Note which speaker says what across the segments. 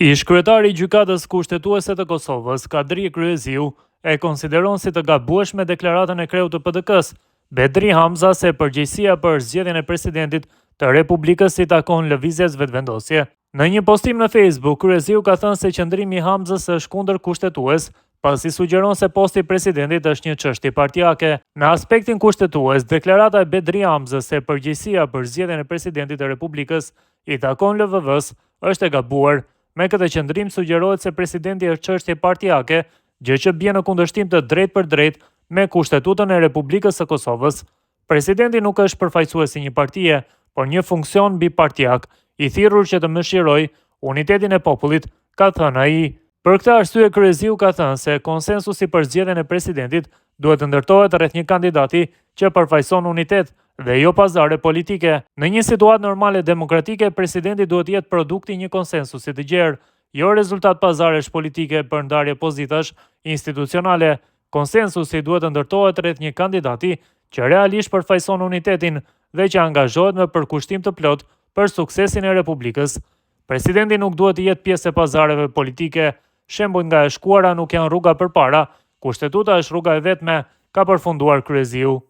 Speaker 1: Ish kryetari i gjykatës kushtetuese të Kosovës, Kadri Kryeziu, e konsideron si të gabueshme deklaratën e kreut të PD-s, Bedri Hamza, se përgjegjësia për zgjedhjen e presidentit të Republikës i takon lëvizjes vetëvendosje. Në një postim në Facebook, Kryeziu ka thënë se qëndrimi i Hamzës është kundër kushtetues, pasi sugjeron se posti i presidentit është një çështje partijake. Në aspektin kushtetues, deklarata e Bedri Hamzës se përgjegjësia për zgjedhjen e presidentit të Republikës i takon LVV-s është e gabuar. Me këtë qëndrim sugjerohet se presidenti është çështje partijake, gjë që bie në kundërshtim të drejtë për drejtë me Kushtetutën e Republikës së Kosovës. Presidenti nuk është përfaqësues i një partie, por një funksion bipartijak, i thirrur që të mëshirojë unitetin e popullit, ka thënë ai. Për këtë arsye Kryeziu ka thënë se konsensusi për zgjedhjen e presidentit duhet të ndërtohet rreth një kandidati që përfaqëson unitet dhe jo pazare politike. Në një situatë normale demokratike, presidenti duhet jetë produkti i një konsensusi të gjerë, jo rezultat pazaresh politike për ndarje pozitash institucionale. Konsensusi duhet të ndërtohet rreth një kandidati që realisht përfaqëson unitetin dhe që angazhohet me përkushtim të plot për suksesin e Republikës. Presidenti nuk duhet të jetë pjesë e pazareve politike. Shembuj nga e shkuara nuk janë rruga përpara, kushtetuta është rruga e vetme, ka përfunduar Kryeziu.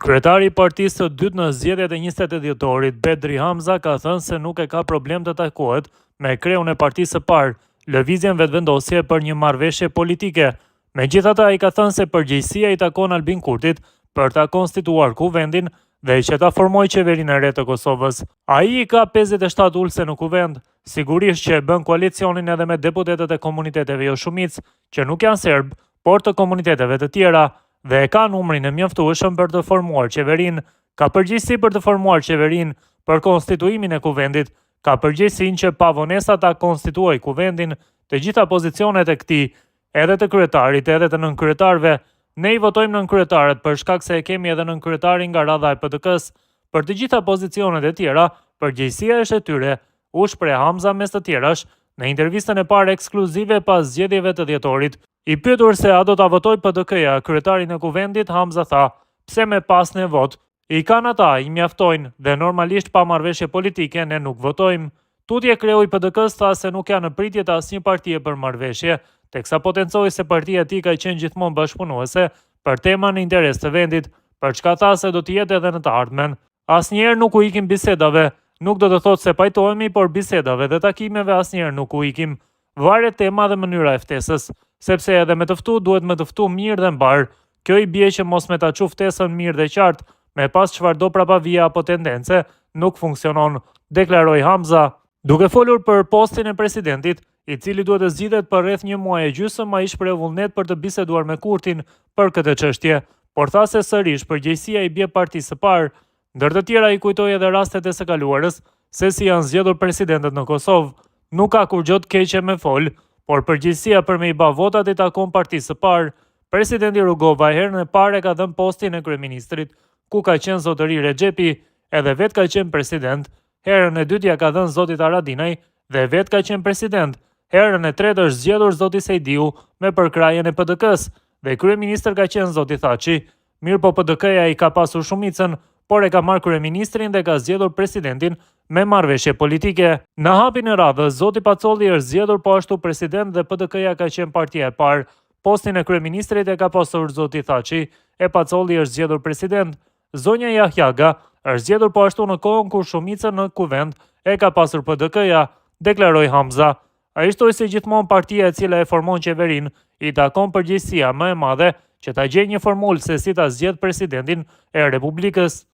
Speaker 1: Kryetari i partisë së dytë në zgjedhjet e 28 dhjetorit, Bedri Hamza, ka thënë se nuk e ka problem të takohet me kreun e partisë së parë, lëvizjen vetëvendosje për një marrëveshje politike. Megjithatë, ai ka thënë se përgjegjësia i takon Albin Kurtit për ta konstituar kuvendin dhe që ta formojë qeverinë e re të Kosovës. Ai i ka 57 ulëse në kuvend, sigurisht që e bën koalicionin edhe me deputetët e komuniteteve jo shumicë, që nuk janë serb, por të komuniteteve të tjera, dhe e ka numrin e mjaftueshëm për të formuar qeverinë. Ka përgjegjësi për të formuar qeverinë për konstituimin e kuvendit, ka përgjegjësinë që pa vonesa ta konstituojë kuvendin, të gjitha pozicionet e këtij, edhe të kryetarit, edhe të nënkryetarëve. Ne i votojmë nënkryetarët për shkak se e kemi edhe nënkryetarin nga radha e PDK-s. Për të gjitha pozicionet e tjera, përgjegjësia është e tyre, u shpreh Hamza mes të tjerash në intervistën e parë ekskluzive pas zgjedhjeve të dhjetorit. I pyetur se a do ta votoj PDK-ja kryetarin e kuvendit, Hamza tha: "Pse me pas në vot? I kanë ata, i mjaftojnë dhe normalisht pa marrëveshje politike ne nuk votojmë." Tutje kreu i PDK-s tha se nuk janë në pritje të asnjë partie për marrëveshje, teksa potencoi se partia e tij ka qenë gjithmonë bashkëpunuese për tema në interes të vendit, për çka tha se do të jetë edhe në të ardhmen. Asnjëherë nuk u ikim bisedave, nuk do të thotë se pajtohemi, por bisedave dhe takimeve asnjëherë nuk u ikim. Varet tema dhe mënyra e ftesës, sepse edhe me të ftu duhet me të ftu mirë dhe mbar. Kjo i bie që mos me ta çu ftesën mirë dhe qartë, me pas çfarë do prapavija apo tendence, nuk funksionon, deklaroi Hamza. Duke folur për postin e presidentit, i cili duhet të zgjidhet për rreth një muaj e gjysmë, ai shpreh vullnet për të biseduar me Kurtin për këtë çështje, por tha se sërish përgjegjësia i bie partisë së parë. Ndër të tjera i kujtoi edhe rastet e së kaluarës, se si janë zgjedhur presidentët në Kosovë. Nuk ka kur gjë të keqe me fol, por përgjegjësia për me i ba votat i takon partisë së parë. Presidenti Rugova herën e parë ka dhënë postin e kryeministrit, ku ka qenë zotëri Rexhepi, edhe vet ka qenë president. Herën e dytë ja ka dhënë zotit Haradinaj dhe vet ka qenë president. Herën e tretë është zgjedhur zoti Sejdiu me përkrahjen e PDK-s dhe kryeministër ka qenë zoti Thaçi. Mirë po PDK-ja i ka pasur shumicën, por e ka marrë kryeministrin dhe ka zgjedhur presidentin me marrëveshje politike. Në hapin e radhës, zoti Pacolli është zgjedhur po ashtu president dhe PDK-ja ka qenë partia e parë. Postin e kryeministrit e ka pasur zoti Thaçi, e Pacolli është zgjedhur president. Zonja Jahjaga është zgjedhur po ashtu në kohën kur shumicën në kuvend e ka pasur PDK-ja, deklaroi Hamza. Ai shtoi se gjithmonë partia e cila e formon qeverinë i takon përgjegjësia më e madhe që ta gjejë një formulë se si ta zgjedh presidentin e Republikës.